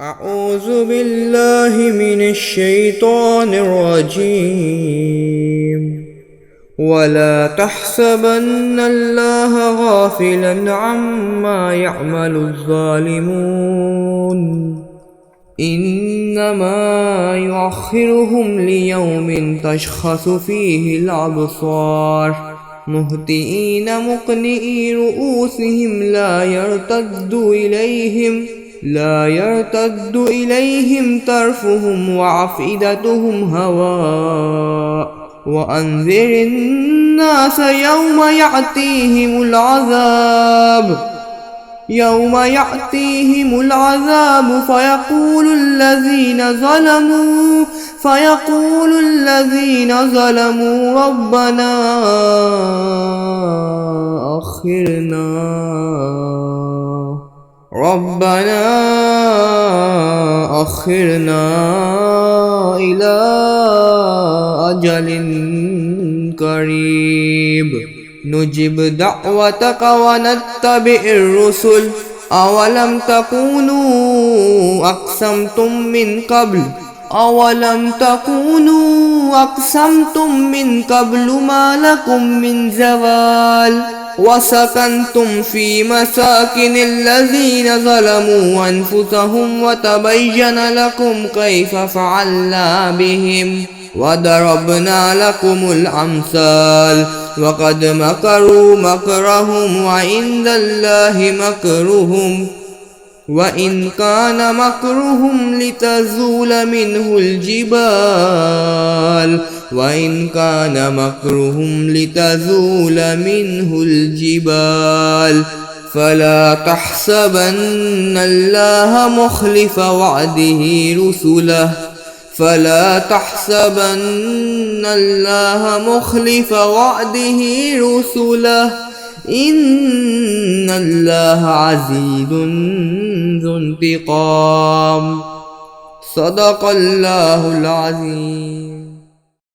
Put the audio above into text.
أعوذ بالله من الشيطان الرجيم. ولا تحسبن الله غافلا عما يعمل الظالمون إنما يؤخرهم ليوم تشخص فيه الأبصار مهطعين مقنعي رؤوسهم لا يرتد إليهم طرفهم وأفئدتهم هواء وأنذر الناس يوم يأتيهم العذاب فيقول الذين ظلموا ربنا أخرنا إلى أجل قريب نجب دعوتك ونتبع الرسل أولم تكونوا أقسمتم من قبل ما لكم من زوال وسكنتم في مساكن الذين ظلموا أنفسهم وتبين لكم كيف فعلنا بهم وضربنا لكم الأمثال وقد مكروا مكرهم وعند الله مكرهم وإن كان مكرهم لتزول منه الجبال فلا تحسبن الله مخلف وعده رسله إن الله عزيز ذو انتقام صدق الله العظيم.